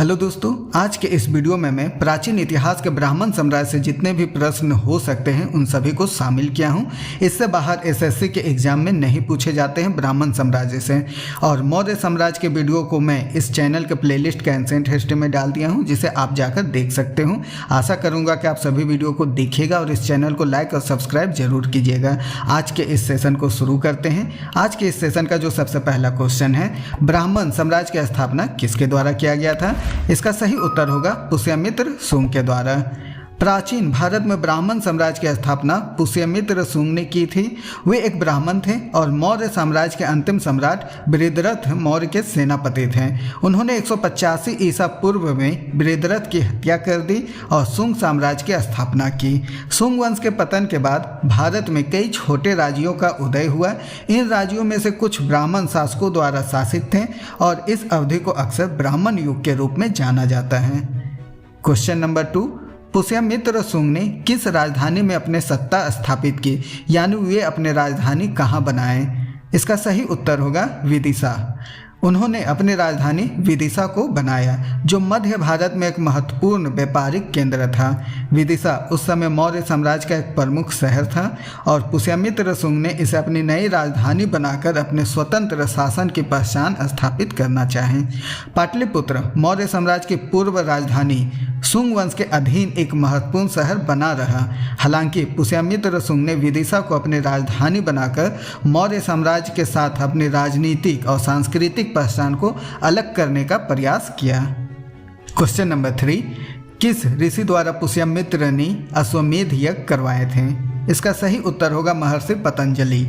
Hello दोस्तों, आज के इस वीडियो में मैं प्राचीन इतिहास के ब्राह्मण साम्राज्य से जितने भी प्रश्न हो सकते हैं उन सभी को शामिल किया हूं। इससे बाहर एसएससी के एग्जाम में नहीं पूछे जाते हैं ब्राह्मण साम्राज्य से। और मौर्य साम्राज्य के वीडियो को मैं इस चैनल के प्लेलिस्ट के एंशिएंट हिस्ट्री में डाल दिया हूँ, जिसे आप जाकर देख सकते हो। आशा करूँगा कि आप सभी वीडियो को देखिएगा और इस चैनल को लाइक और सब्सक्राइब जरूर कीजिएगा। आज के इस सेशन को शुरू करते हैं। आज के इस सेशन का जो सबसे पहला क्वेश्चन है, ब्राह्मण साम्राज्य की स्थापना किसके द्वारा किया गया था? इसका सही उत्तर होगा पुष्यमित्र शुंग के द्वारा। प्राचीन भारत में ब्राह्मण साम्राज्य की स्थापना पुष्यमित्र शुंग ने की थी। वे एक ब्राह्मण थे और मौर्य साम्राज्य के अंतिम सम्राट बृहद्रथ मौर्य के सेनापति थे। उन्होंने 185 ईसा पूर्व में बृहद्रथ की हत्या कर दी और शुंग साम्राज्य की स्थापना की। शुंग वंश के पतन के बाद भारत में कई छोटे राज्यों का उदय हुआ। इन राज्यों में से कुछ ब्राह्मण शासकों द्वारा शासित थे और इस अवधि को अक्सर ब्राह्मण युग के रूप में जाना जाता है। क्वेश्चन नंबर 2, पुष्यमित्र शुंग ने किस राजधानी में अपने सत्ता स्थापित की, यानी वे अपने राजधानी कहाँ बनाए? इसका सही उत्तर होगा विदिशा। उन्होंने अपनी राजधानी विदिशा को बनाया, जो मध्य भारत में एक महत्वपूर्ण व्यापारिक केंद्र था। विदिशा उस समय मौर्य साम्राज्य का एक प्रमुख शहर था और पुष्यमित्र शुंग ने इसे अपनी नई राजधानी बनाकर अपने स्वतंत्र शासन की पहचान स्थापित करना चाहे। पाटलिपुत्र मौर्य साम्राज्य की पूर्व राजधानी शुंग वंश के अधीन एक महत्वपूर्ण शहर बना रहा। हालांकि पुष्यमित्र शुंग ने विदिशा को अपनी राजधानी बनाकर मौर्य साम्राज्य के साथ अपनी राजनीतिक और सांस्कृतिक पहचान को अलग करने का प्रयास किया। क्वेश्चन नंबर 3, किस ऋषि द्वारा पुष्यमित्र ने अश्वमेध यज्ञ करवाए थे? इसका सही उत्तर होगा महर्षि पतंजलि।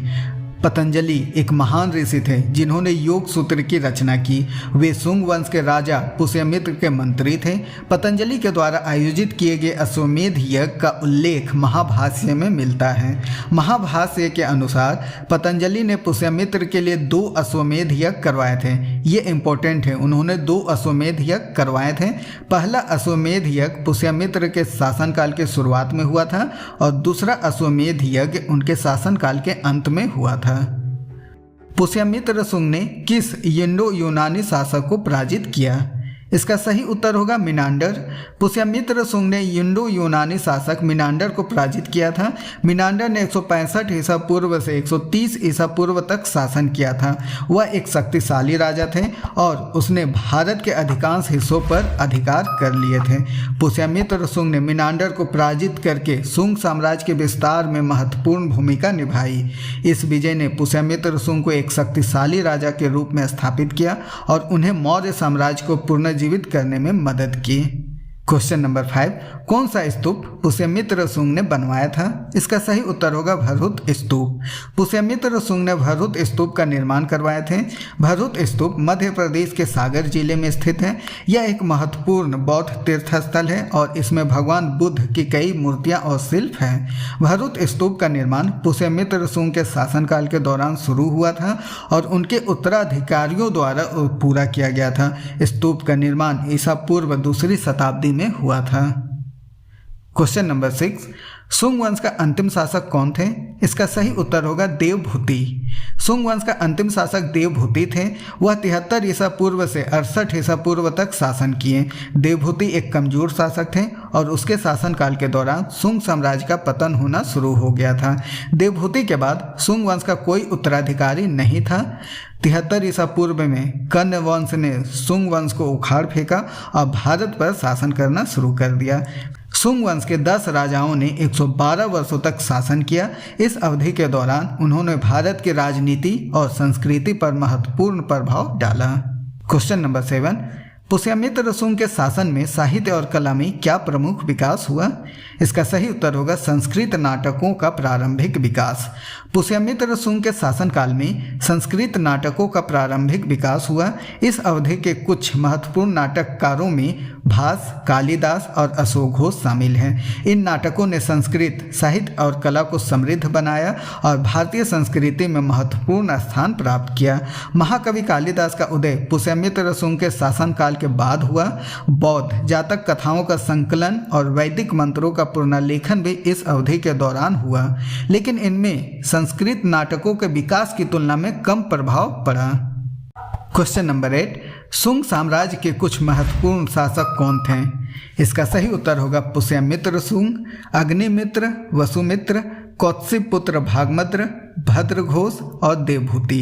पतंजलि एक महान ऋषि थे जिन्होंने योग सूत्र की रचना की। वे शुंग वंश के राजा पुष्यमित्र के मंत्री थे। पतंजलि के द्वारा आयोजित किए गए अश्वमेध यज्ञ का उल्लेख महाभाष्य में मिलता है। महाभाष्य के अनुसार पतंजलि ने पुष्यमित्र के लिए 2 अश्वमेध यज्ञ करवाए थे। ये इंपॉर्टेंट है, उन्होंने 2 अश्वमेध यज्ञ करवाए थे। पहला अश्वमेध यज्ञ पुष्यमित्र के शासनकाल के शुरुआत में हुआ था और दूसरा अश्वमेध यज्ञ उनके शासनकाल के अंत में हुआ था। पुष्यमित्र शुंग ने किस इंडो यूनानी शासक को पराजित किया? इसका सही उत्तर होगा मिनांडर। पुष्यमित्र शुंग ने इंडो यूनानी शासक मिनांडर को पराजित किया था। मिनांडर ने 165 ईसा पूर्व से 130 ईसा पूर्व तक शासन किया था। वह एक शक्तिशाली राजा थे और उसने भारत के अधिकांश हिस्सों पर अधिकार कर लिए थे। पुष्यमित्र शुंग ने मिनांडर को पराजित करके शुंग साम्राज्य के विस्तार में महत्वपूर्ण भूमिका निभाई। इस विजय ने पुष्यमित्र शुंग को एक शक्तिशाली राजा के रूप में स्थापित किया और उन्हें मौर्य साम्राज्य को पुनर्जीवित करने में मदद की। क्वेश्चन नंबर 5, कौन सा स्तूप पुष्यमित्र शुंग ने बनवाया था? इसका सही उत्तर होगा भरहुत स्तूप। पुष्यमित्र शुंग ने भरहुत स्तूप का निर्माण करवाए थे। भरहुत स्तूप मध्य प्रदेश के सागर जिले में स्थित है। यह एक महत्वपूर्ण बौद्ध तीर्थस्थल है और इसमें भगवान बुद्ध की कई मूर्तियां और शिल्प हैं। भरहुत स्तूप का निर्माण पुष्यमित्र शुंग के शासनकाल के दौरान शुरू हुआ था और उनके उत्तराधिकारियों द्वारा पूरा किया गया था। स्तूप का निर्माण ईसा पूर्व 2री शताब्दी में हुआ था। क्वेश्चन नंबर 6, शुंग वंश का अंतिम शासक कौन थे? इसका सही उत्तर होगा देवभूति। शुंग वंश का अंतिम शासक देवभूति थे। वह 73 ईसा पूर्व से 68 ईसा पूर्व तक शासन किए। देवभूति एक कमजोर शासक थे और उसके शासनकाल के दौरान शुंग साम्राज्य का पतन होना शुरू हो गया था। देवभूति के बाद शुंग वंश का कोई उत्तराधिकारी नहीं था। 73 ईसा पूर्व में कर्ण वंश ने शुंग वंश को उखाड़ फेंका और भारत पर शासन करना शुरू कर दिया। शुंग वंश के 10 राजाओं ने 112 वर्षों तक शासन किया। इस अवधि के दौरान उन्होंने भारत की राजनीति और संस्कृति पर महत्वपूर्ण प्रभाव डाला। क्वेश्चन नंबर 7, पुष्यमित्र शुंग के शासन में साहित्य और कला में क्या प्रमुख विकास हुआ? इसका सही उत्तर होगा संस्कृत नाटकों का प्रारंभिक विकास। पुष्यमित्र शुंग के शासनकाल में संस्कृत नाटकों का प्रारंभिक विकास हुआ। इस अवधि के कुछ महत्वपूर्ण नाटककारों में भास, कालिदास और अशोक घोष शामिल हैं। इन नाटकों ने संस्कृत साहित्य और कला को समृद्ध बनाया और भारतीय संस्कृति में महत्वपूर्ण स्थान प्राप्त किया। महाकवि कालिदास का उदय पुष्यमित्र शुंग के शासनकाल के बाद हुआ। बौद्ध जातक कथाओं का संकलन और वैदिक मंत्रों का पुनर्लेखन भी इस अवधि के दौरान हुआ, लेकिन इनमें संस्कृत नाटकों के विकास की तुलना में कम प्रभाव पड़ा। क्वेश्चन नंबर 8, सुंग साम्राज्य के कुछ महत्वपूर्ण शासक कौन थे? इसका सही उत्तर होगा पुष्यमित्र सुंग, अग्निमित्र, वसुमित्र, कौत्सिक पुत्र भागमद्र, भद्रघोष और देवभूति।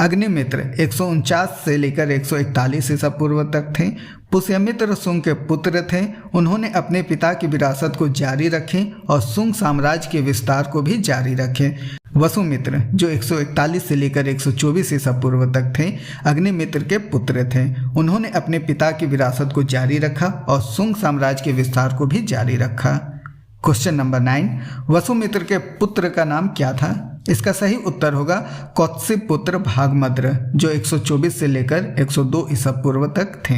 अग्निमित्र 149 से लेकर 141 ईसा पूर्व तक थे। पुष्यमित्र सुंग के पुत्र थे। उन्होंने अपने पिता की विरासत को जारी रखी और सुंग साम्राज्य के विस्तार को भी जारी रखे। वसुमित्र जो 141 से लेकर 124 ईसा पूर्व तक थे, अग्निमित्र के पुत्र थे। उन्होंने अपने पिता की विरासत को जारी रखा और सुंग साम्राज्य के विस्तार को भी जारी रखा। क्वेश्चन नंबर 9, वसुमित्र के पुत्र का नाम क्या था? इसका सही उत्तर होगा कौत्सिक पुत्र भागमद्र जो 124 से लेकर 102 ईसा पूर्व तक थे।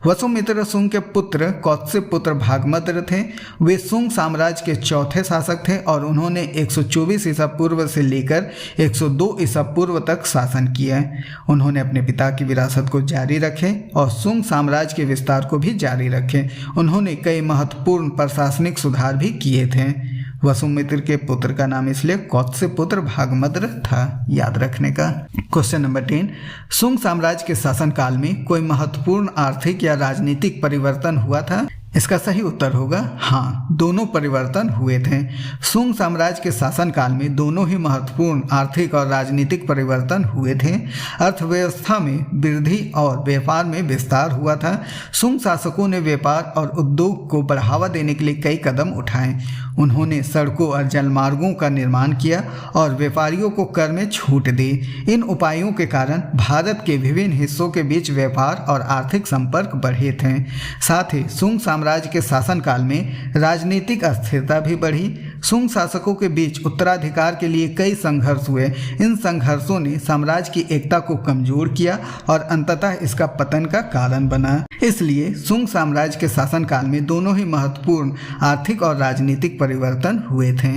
वसुमित्र सुंग के पुत्र कौत्सिक पुत्र भागमद्र थे। वे सुंग साम्राज्य के चौथे शासक थे और उन्होंने 124 ईसा पूर्व से लेकर 102 ईसा पूर्व तक शासन किया। उन्होंने अपने पिता की विरासत को जारी रखे और सुंग साम्राज्य के विस्तार को भी जारी रखे। उन्होंने कई महत्वपूर्ण प्रशासनिक सुधार भी किए थे। वसुमित्र के पुत्र का नाम इसलिए कौत्सिक पुत्र भागमद्र था, याद रखने का। क्वेश्चन नंबर 10, सुंग साम्राज्य के शासनकाल में कोई महत्वपूर्ण आर्थिक या राजनीतिक परिवर्तन हुआ था? इसका सही उत्तर होगा हाँ, दोनों परिवर्तन हुए थे। सुंग साम्राज्य के शासनकाल में दोनों ही महत्वपूर्ण आर्थिक और राजनीतिक परिवर्तन हुए थे। अर्थव्यवस्था में वृद्धि और व्यापार में विस्तार हुआ था। सुंग शासकों ने व्यापार और उद्योग को बढ़ावा देने के लिए कई कदम उठाए। उन्होंने सड़कों और जलमार्गों का निर्माण किया और व्यापारियों को कर में छूट दी। इन उपायों के कारण भारत के विभिन्न हिस्सों के बीच व्यापार और आर्थिक संपर्क बढ़े थे। साथ ही सुंग साम्राज्य के शासनकाल में राजनीतिक अस्थिरता भी बढ़ी। सुंग शासकों के बीच उत्तराधिकार के लिए कई संघर्ष हुए। इन संघर्षों ने साम्राज्य की एकता को कमजोर किया और अंततः इसका पतन का कारण बना। इसलिए सुंग साम्राज्य के शासनकाल में दोनों ही महत्वपूर्ण आर्थिक और राजनीतिक परिवर्तन हुए थे।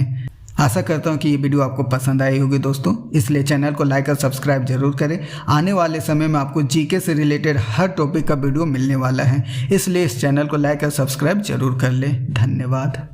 आशा करता हूँ कि ये वीडियो आपको पसंद आई होगी दोस्तों, इसलिए चैनल को लाइक और सब्सक्राइब जरूर करें। आने वाले समय में आपको जीके से रिलेटेड हर टॉपिक का वीडियो मिलने वाला है, इसलिए इस चैनल को लाइक और सब्सक्राइब जरूर कर लें। धन्यवाद।